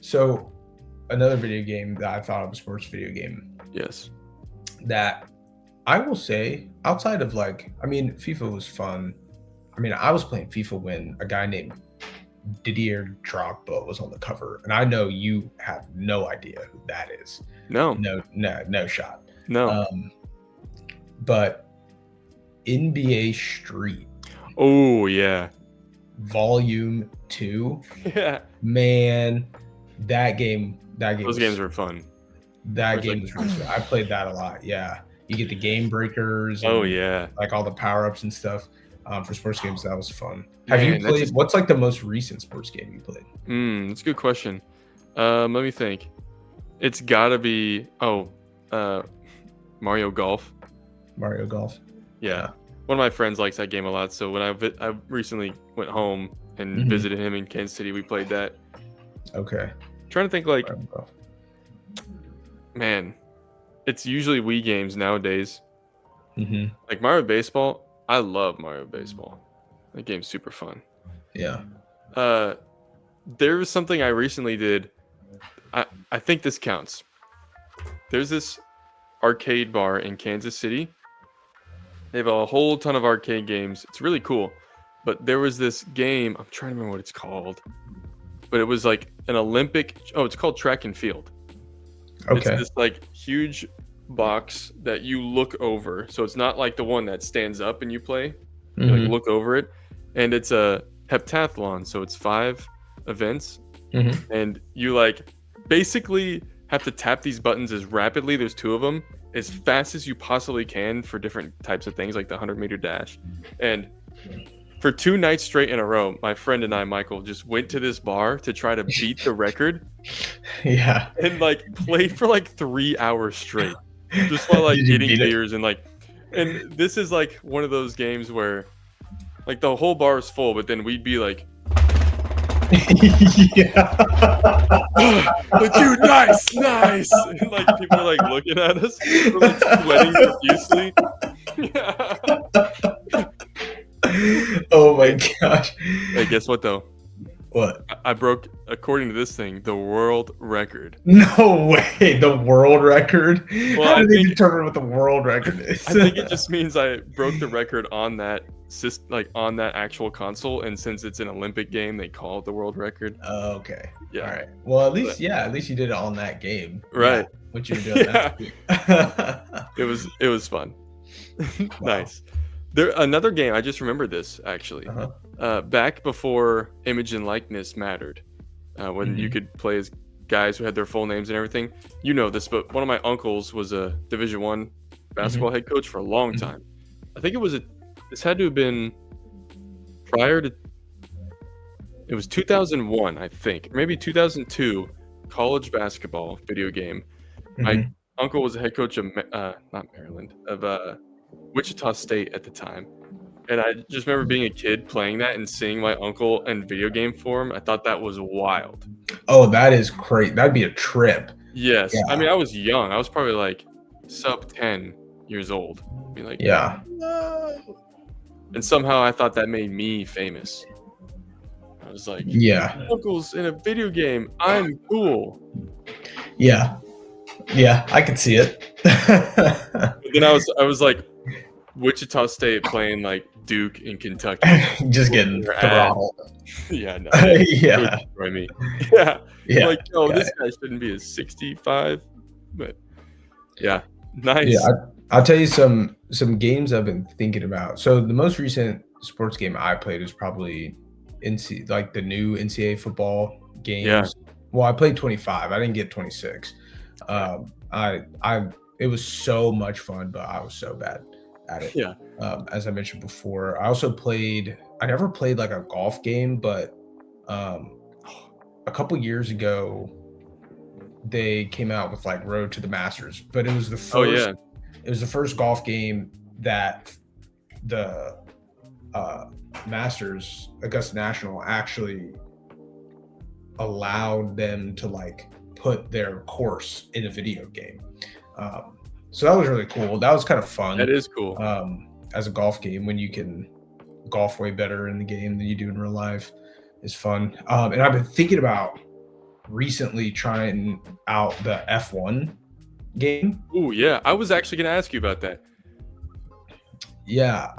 So, another video game that I thought of a sports video game. Yes. That I will say, outside of FIFA was fun. I mean, I was playing FIFA when a guy named Didier Drogba was on the cover, and I know you have no idea who that is. No shot. No. But NBA Street. Oh yeah. Volume 2. Yeah. Man, that game. Those games were fun. That game was really fun. I played that a lot. Yeah, you get the game breakers. Oh yeah. Like all the power ups and stuff. For sports games, that was fun. Have you played? What's like the most recent sports game you played? That's a good question. Let me think. It's gotta be Mario Golf. Mario Golf. Yeah. One of my friends likes that game a lot. So when I recently went home and visited him in Kansas City, we played that. Okay. Trying to think man, it's usually Wii games nowadays. Like Mario Baseball. I love Mario Baseball. That game's super fun. Yeah. There was something I recently did. I think this counts. There's this arcade bar in Kansas City. They have a whole ton of arcade games. It's really cool. But there was this game. I'm trying to remember what it's called. But it was like an Olympic. Oh, it's called Track and Field. Okay. It's this like huge box that you look over. So it's not like the one that stands up and you play. You like look over it. And it's a heptathlon. So it's 5 events. And you like basically have to tap these buttons as rapidly. There's 2 of them. As fast as you possibly can for different types of things, like the 100-meter dash. And for 2 nights straight in a row, my friend and I, Michael, just went to this bar to try to beat the record. Yeah. And like played for like 3 hours straight, just while like eating beers and this is like one of those games where like the whole bar is full, but then we'd be like, yeah. But dude, nice. And like people are like looking at us, we're like sweating profusely. Oh my gosh. Hey, guess what though? What? I broke, according to this thing, the world record. No way, the world record? Well, how do they determine what the world record is? I think it just means I broke the record on that on that actual console, and since it's an Olympic game, they call it the world record. Oh, okay. Yeah. All right. Well, at least you did it on that game. Right. Yeah, what you were doing last week. It was fun. Nice. Another game, I just remembered this actually. Back before image and likeness mattered, when you could play as guys who had their full names and everything. You know this, but one of my uncles was a Division I basketball head coach for a long time. I think this had to have been prior to, it was 2001, I think, maybe 2002, college basketball video game. My uncle was a head coach of not Maryland, of Wichita State at the time. And I just remember being a kid playing that and seeing my uncle in video game form. I thought that was wild. Oh, that is great. That'd be a trip. Yes. Yeah. I mean, I was young. I was probably like sub 10 years old. Be like, yeah. No. And somehow I thought that made me famous. I was like, yeah, my uncle's in a video game. I'm cool. Yeah. Yeah, I could see it. But then I was like, Wichita State playing like Duke in Kentucky, just getting throttled. Yeah, no, yeah, destroy me. Yeah, yeah. Like, this guy shouldn't be a 65, but yeah, Yeah, Nice. I'll tell you some games I've been thinking about. So the most recent sports game I played is probably like the new NCAA football Yeah. games. Well, I played 25. I didn't get 26. Okay. I it was so much fun, but I was so bad at it. Yeah. As I mentioned before, I also played. I never played like a golf game, but um, a couple years ago they came out with like Road to the Masters, but Oh yeah. it was the first golf game that the uh, Masters Augusta National actually allowed them to like put their course in a video game. So that was really cool. That was kind of That fun is cool. as a golf game when you can golf way better in the game than you do in real life is fun. And I've been thinking about recently trying out the F1 game. Ooh, yeah. I was actually gonna ask you about that. Yeah,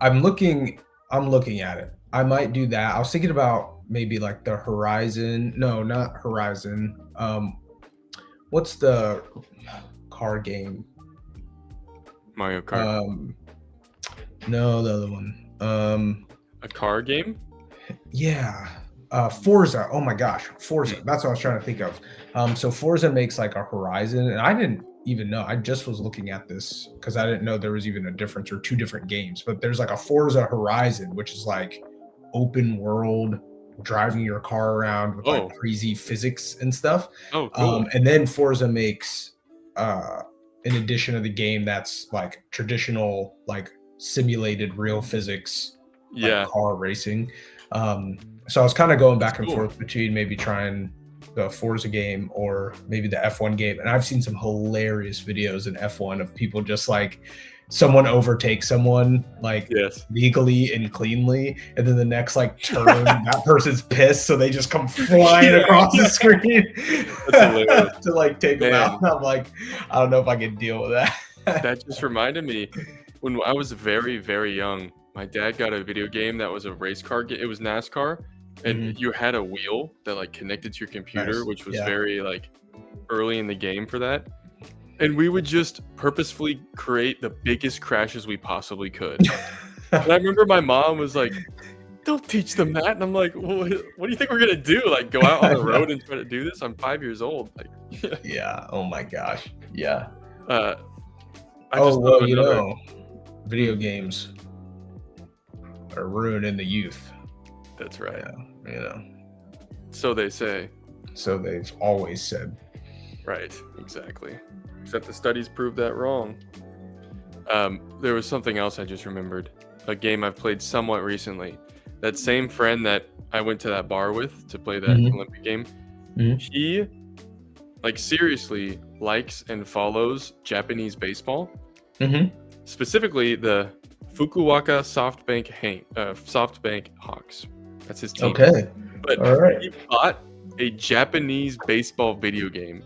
I'm looking at it. I might do that. I was thinking about maybe like the Horizon. No, not Horizon. What's the car game? Mario Kart. Um, no, the other one. A car game? Yeah. Forza. Oh my gosh, Forza. Hmm. That's what I was trying to think of. So Forza makes like a Horizon, and I didn't even know. I just was looking at this because I didn't know there was even a difference or two different games. But there's like a Forza Horizon, which is like open world, driving your car around with like Oh. crazy physics and stuff. Oh, cool. And then Forza makes an edition of the game that's like traditional, like simulated real physics, like Yeah. car racing. So I was kind of going That's back and cool. forth between maybe trying the Forza game or maybe the F1 game. And I've seen some hilarious videos in F1 of people just like someone overtakes someone like Yes. legally and cleanly, and then the next like turn, that person's pissed, so they just come flying Yeah. across the screen That's hilarious. to like take them out. Man, And I'm like, I don't know if I can deal with that. that just reminded me when I was very, very young, my dad got a video game that was a race car game. It was NASCAR, and Mhm. you had a wheel that like connected to your computer, Nice. which was Yeah. very like early in the game for that. And we would just purposefully create the biggest crashes we possibly could. And I remember my mom was like, "Don't teach them that." And I'm like, "What do you think we're gonna do? Like go out on the road and try to do this? I'm 5 years old." Like, Yeah. Oh my gosh. Yeah. uh, I Oh just thought well, of another. video games are ruining the youth. That's right. Yeah, So they say. so they've always said. Right, exactly. Except the studies prove that wrong. There was something else I just remembered. A game I've played somewhat recently. That same friend that I went to that bar with to play that Mhm. Olympic game, Mhm. he, like, seriously likes and follows Japanese baseball, Mhm. specifically the Fukuoka SoftBank Hawks. That's his team. Okay. But All right. he bought a Japanese baseball video game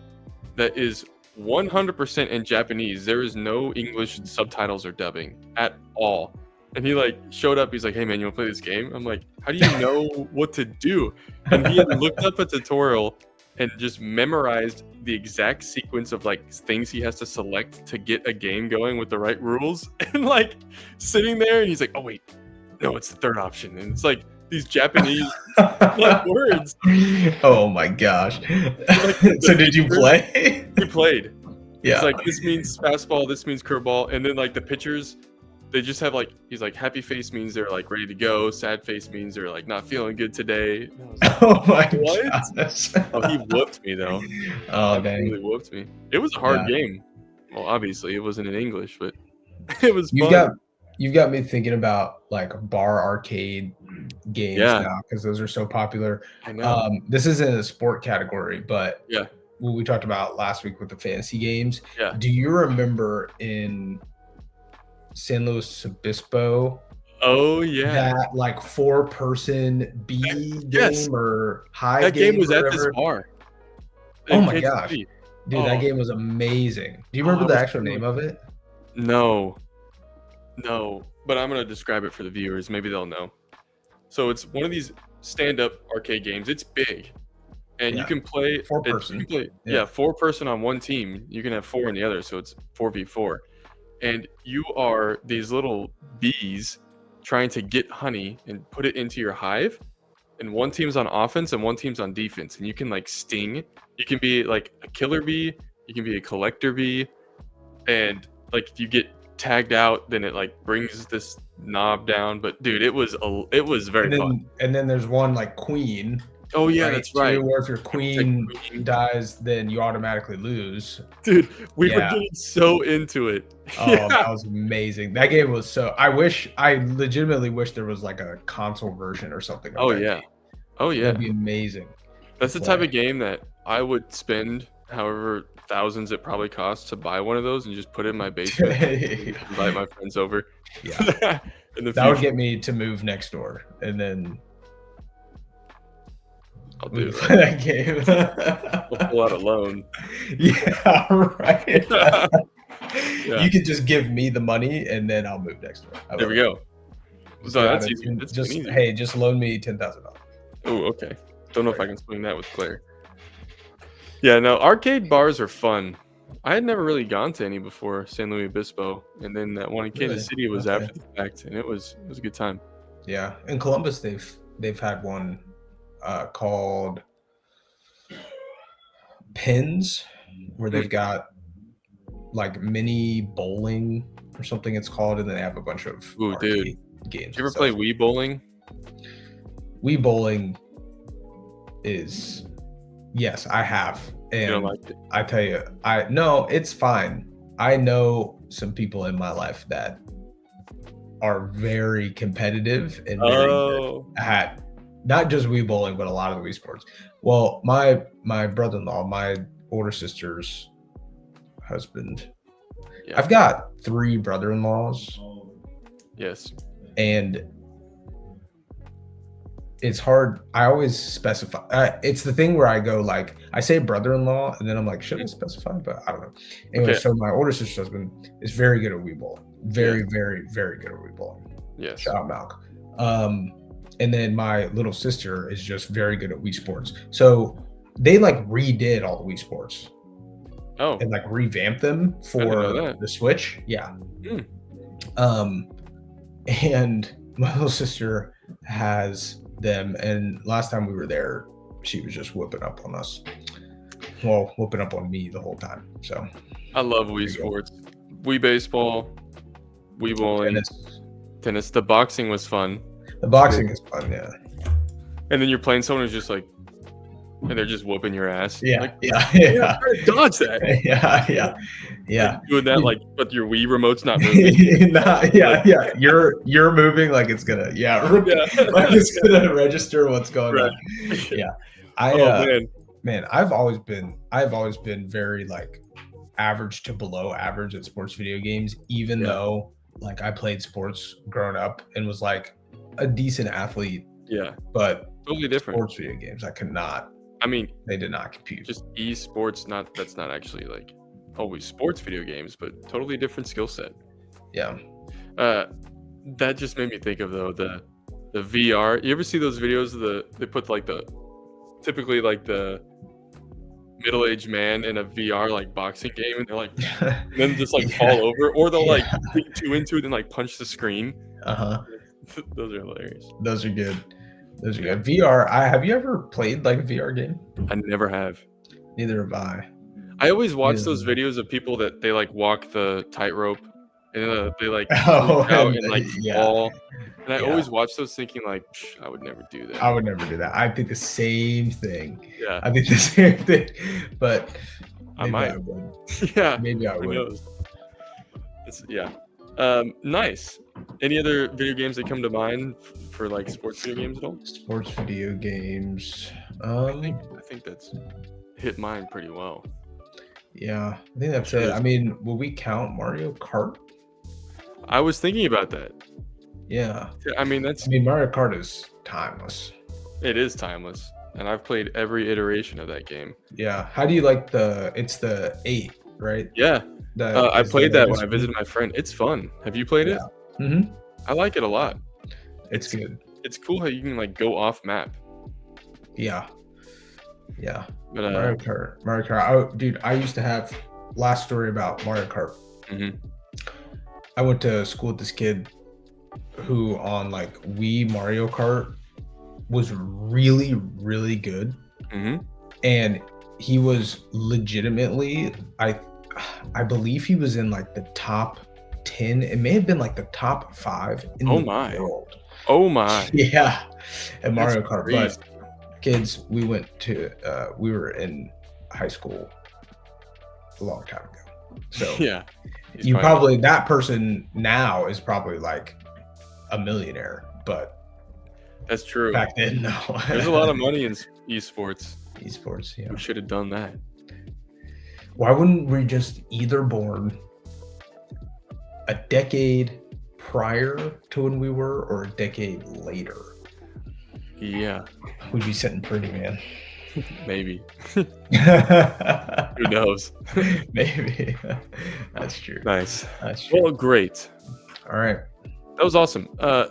that is 100% in Japanese. There is no English subtitles or dubbing at all. And he like showed up. He's like, "Hey man, you want to play this game?" I'm like, "How do you know what to do?" And he had looked up a tutorial and just memorized the exact sequence of like things he has to select to get a game going with the right rules. And like sitting there, and he's like, "Oh wait, no, it's the third option." And it's like these Japanese like words. Oh my gosh. Like So the did you pictures. play? He played. He's Yeah. like, this means fastball, this means curveball, and then like the pitchers, they just have like he's like happy face means they're like ready to go, sad face means they're like not feeling good today. And I was like, Oh my what? gosh. Oh, he whooped me though. Oh Absolutely dang. whooped me. It was a hard Yeah. game. Well, obviously it wasn't in English, but it was You've fun. got you've got me thinking about like bar arcade games Yeah, now because those are so popular. I know. This isn't a sport category, but Yeah, what we talked about last week with the fantasy games. yeah. Do you remember in San Luis Obispo Oh yeah. that like 4-person B Yes. game or high That game game was or at this whatever? bar Oh in my Kansas gosh. City. Dude, that Oh, game was amazing. Do you I remember the was actual so name of it? no. No, but I'm gonna describe it for the viewers. Maybe they'll know. So it's one of these stand-up arcade games. It's big. and you Yeah. can play Four it. You person. can play, Yeah. 4 person on one team. You can have 4 on the other, so it's 4v4. And you are these little bees trying to get honey and put it into your hive. And one team's on offense and one team's on defense. And you can like sting. You can be like a killer bee. You can be a collector bee. And like if you get tagged out, then it like brings this knob down. But dude, it was very fun. And then there's one like queen, Oh yeah, right? that's Too, right. where if your Protect queen queen. dies, then you automatically lose. Dude, we were Yeah. getting so into it. Oh, that Yeah. was amazing. That game was so. I legitimately wish there was like a console version or something of Oh that yeah. game. Oh yeah. That'd be amazing. That's the type of game that I would spend however thousands it probably costs to buy one of those and just put it in my basement and invite my friends over. Yeah. In the That would future. get me to move next door, and then I'll we do would it play right that game. now. We'll pull out a loan. Yeah, right. Yeah. You could just give me the money, and then I'll move next door. How There about we that? go. Just So get that's out of- easy. That's just easy. hey, just loan me $10,000. Oh, okay. Don't know if I can swing that with Claire. Yeah, no, arcade bars are fun. I had never really gone to any before San Luis Obispo, and then that one in Really? Kansas City was Okay. after the fact, and it was a good time. Yeah, in Columbus, they've had one called Pins, where they've got like mini bowling or something it's called, and then they have a bunch of Ooh, dude. arcade games. Did you ever and play stuff. Wii bowling? Wii bowling is yes, I have, You don't and like it? I tell you, no, it's fine. I know some people in my life that are very competitive and very good at not just Wii bowling, but a lot of the Wii sports. Well, my brother-in-law, my older sister's husband. Yeah. I've got 3 brother-in-laws, Yes. and it's hard. I always specify. It's the thing where I go like I say brother-in-law, and then I'm like, should I specify? But I don't know. Anyway, Okay. so my older sister's husband is very good at Wii bowling. Very, very, very good at Wii bowling. Yes. Shout out Malk. And then my little sister is just very good at Wii Sports. So they like redid all the Wii Sports Oh. and like revamped them I didn't know for that. the Switch. Yeah. Hmm. And my little sister has them, and last time we were there, she was just whooping up on us. Well, whooping up on me the whole time. So I love Wii Sports. Wii Baseball, Wii Bowling, tennis. The boxing was fun. The boxing is fun, yeah. And then you're playing someone who's just like, and they're just whooping your ass. Yeah, Like, yeah, yeah. yeah. Try to dodge that. Yeah. Like doing that, like, but your Wii remote's not moving. Yeah. You're moving like it's gonna, like it's gonna register what's going on. Yeah. Man, I've always been very like average to below average at sports video games, even though like I played sports growing up and was like a decent athlete. Yeah. But totally different. Sports video games, I could not. I mean, they did not compute. Just esports, that's not actually like always sports video games, but totally different skill set. Yeah. That just made me think of though the VR. You ever see those videos of they put like typically like the middle-aged man in a VR like boxing game, and they're like and then just like fall over, or they'll like get too into it and like punch the screen. Those are hilarious. Those are good. VR. Have you ever played like a VR game? I never have. Neither have I. I always watch those videos of people that they like walk the tightrope and they like out and like fall. And I always watch those thinking like, I would never do that. I would never do that. I think the same thing. Yeah. I think the same thing. But I might. I would. Yeah. Maybe I would. Nice. Any other video games that come to mind for like sports video games at all? Sports video games. I think that's hit mine pretty well. Yeah, I think that's it. I mean, will we count Mario Kart? I was thinking about that. Yeah. I mean, Mario Kart is timeless. It is timeless, and I've played every iteration of that game. Yeah. How do you like it's the 8, right? Yeah. I played that when I visited my friend. It's fun. Have you played it? Mm-hmm. I like it a lot. It's good. It's cool how you can like go off map. Yeah. Yeah. But Mario Kart. Mario Kart. Dude, I used to have last story about Mario Kart. mhm, I went to school with this kid who on like Wii Mario Kart was really, really good. mhm. And he was legitimately, I believe he was in like the top 10. It may have been like the top 5 in Oh the my. world. Oh my. Yeah, at That's Mario Kart. crazy. But kids, we were in high school a long time ago. So Yeah. He's you probably not. probably, that person now is probably like a millionaire, but That's true. back then, no. There's a lot of money in esports. Esports, yeah. We should have done that. Why wouldn't we just either born a decade prior to when we were or a decade later? Yeah, We'd be sitting pretty, man. maybe. Who knows? Maybe. That's true. Nice. That's true. Well, great. All right. That was awesome.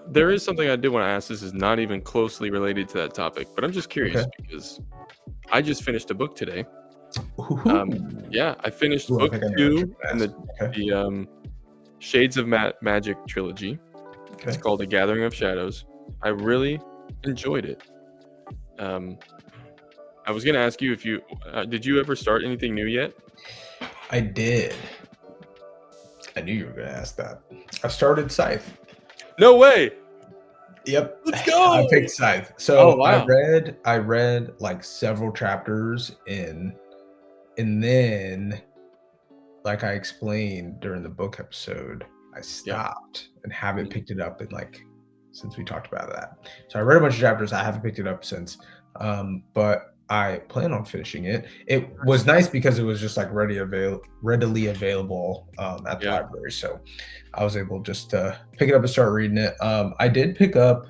There is something I did want to ask. This is not even closely related to that topic, but I'm just curious Okay. because I just finished a book today. Ooh. Yeah, I finished Ooh, I book think I know what you're 2 gonna in ask. Okay. the Shades of Magic trilogy. It's Okay. called A Gathering of Shadows. I really enjoyed it. I was gonna ask you if you did you ever start anything new yet? I did. I knew you were gonna ask that. I started Scythe. No way! Yep. Let's I go! picked Scythe. Oh So wow! I read like several chapters in, and then like I explained during the book episode, I Yeah. stopped and haven't Mhm. picked it up in like since we talked about that. So I read a bunch of chapters. I haven't picked it up since. But I plan on finishing it. It was nice because it was just like readily available at the Yeah. library. So I was able just to pick it up and start reading it. I did pick up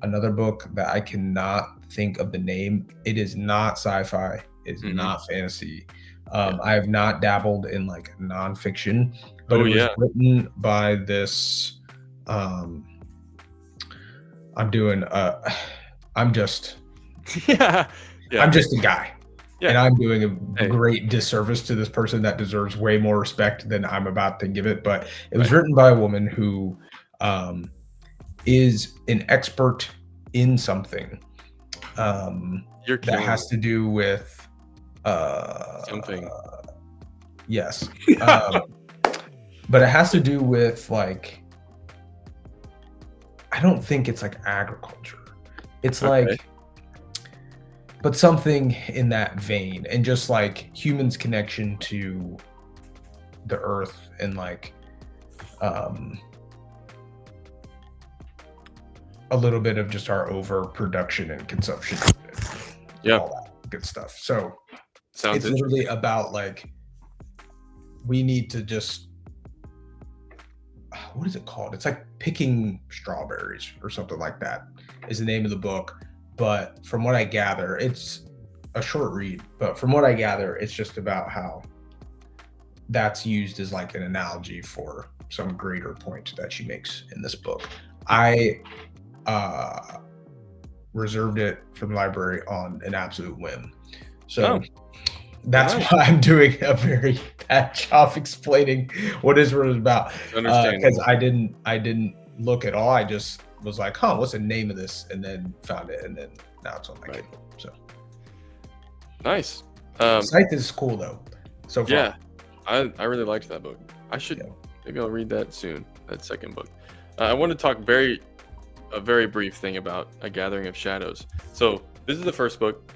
another book that I cannot think of the name. It is not sci-fi. It's Mhm. not fantasy. Yeah. I have not dabbled in like nonfiction, but Oh it was yeah. written by this. Um, I'm doing. I'm just. Yeah. Yeah. I'm just a guy, and Yeah. I'm doing a Hey. great disservice to this person that deserves way more respect than I'm about to give it. But it was Right. written by a woman who um, is an expert in something You're that killing has it. to do with Something. yes, but it has to do with like I don't think it's like agriculture. It's Okay. like but something in that vein and just like humans connection to the earth and like um a little bit of just our overproduction and consumption and Yeah. all that good stuff. So Sounds it's literally interesting. about like we need to just what is it called? It's like picking strawberries or something like that is the name of the book. But from what I gather, it's a short read. But from what I gather, it's just about how that's used as like an analogy for some greater point that she makes in this book. I uh, reserved it from the library on an absolute whim. Oh, So that's nice. why I'm doing a very bad job explaining what it was about. It's Because understandable. I didn't look at all. I just was like, huh, what's the name of this? And then found it. And then now it's on my Right. Kindle. So Nice. Scythe is cool though. So far. Yeah. I really liked that book. I should Yeah. maybe I'll read that soon. That second book. I want to talk a very brief thing about A Gathering of Shadows. So this is the first book.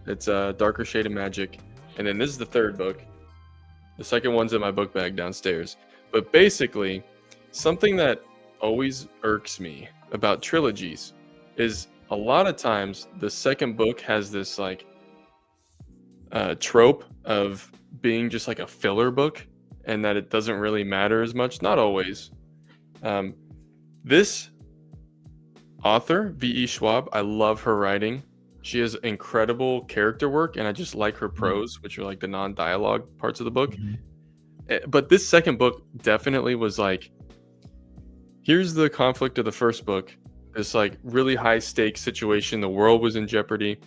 It's Darker Shade of Magic, and then this is the third book. The second one's in my book bag downstairs. But basically, something that always irks me about trilogies is a lot of times the second book has this like trope of being just like a filler book and that it doesn't really matter as much. Not always. Um, this author, V.E. Schwab, I love her writing. She has incredible character work, and I just like her prose, which are like the non dialogue parts of the book. Mhm. But this second book definitely was like, here's the conflict of the first book, this like really high stakes situation. The world was in jeopardy.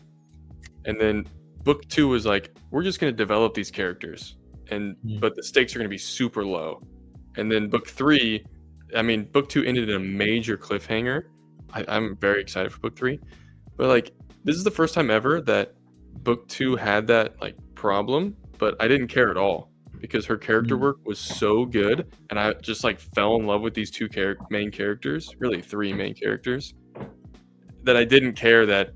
And then book 2 was like, we're just going to develop these characters, but the stakes are going to be super low. And then book 3, I mean, book 2 ended in a major cliffhanger. I'm very excited for book 3, but like, this is the first time ever that book 2 had that like problem, but I didn't care at all because her character work was so good, and I just like fell in love with these two main characters, really 3 main characters, that I didn't care that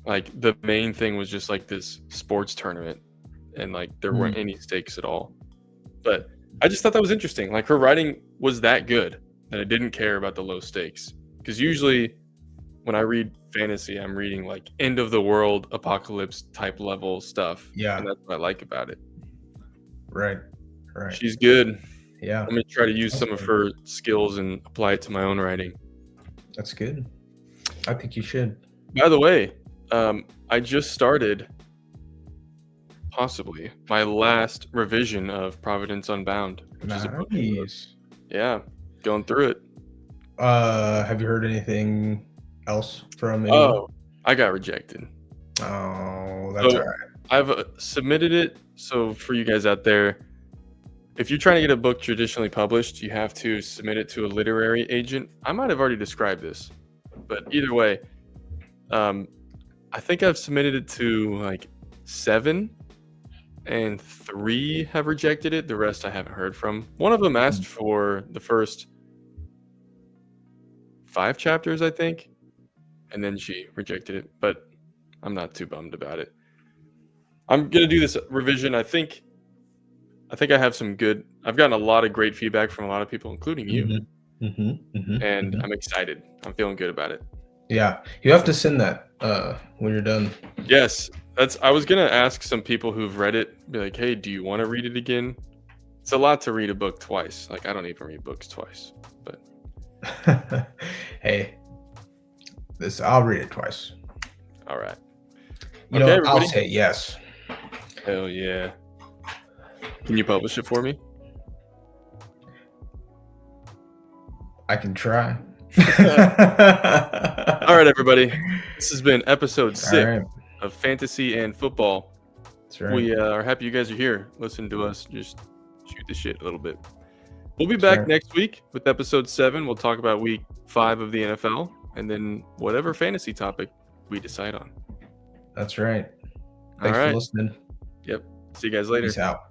like the main thing was just like this sports tournament and like there weren't any stakes at all. But I just thought that was interesting. Like her writing was that good that I didn't care about the low stakes, because usually when I read fantasy, I'm reading like end of the world apocalypse type level stuff. Yeah. And that's what I like about it. Right. She's good. Yeah. I'm going to try to use some of her skills and apply it to my own writing. That's good. I think you should. By the way, I just started possibly my last revision of Providence Unbound, which is a book. Yeah, going through it. Have you heard anything else from anyone? Oh, I got rejected. Oh, that's all right. I've submitted it. So for you guys out there, if you're trying to get a book traditionally published, you have to submit it to a literary agent. I might have already described this, but either way, I think I've submitted it to like 7, and 3 have rejected it. The rest I haven't heard from. One of them asked for the first 5 chapters, I think, and then she rejected it, but I'm not too bummed about it. I'm going to do this revision. I think I have some good. I've gotten a lot of great feedback from a lot of people, including you. And I'm excited. I'm feeling good about it. Yeah, you have to send that when you're done. Yes, I was gonna ask some people who've read it, be like, "Hey, do you want to read it again?" It's a lot to read a book twice. Like, I don't even read books twice, but hey, I'll read it twice. All right. You know, I'll say yes. Hell yeah! Can you publish it for me? I can try. All right, everybody. This has been episode 6 of Fantasy and Football. That's right. We are happy you guys are here. Listen to us just shoot the shit a little bit. We'll be back next week with episode 7. We'll talk about week 5 of the NFL and then whatever fantasy topic we decide on. That's right. Thanks for listening. Yep. See you guys later. Peace out.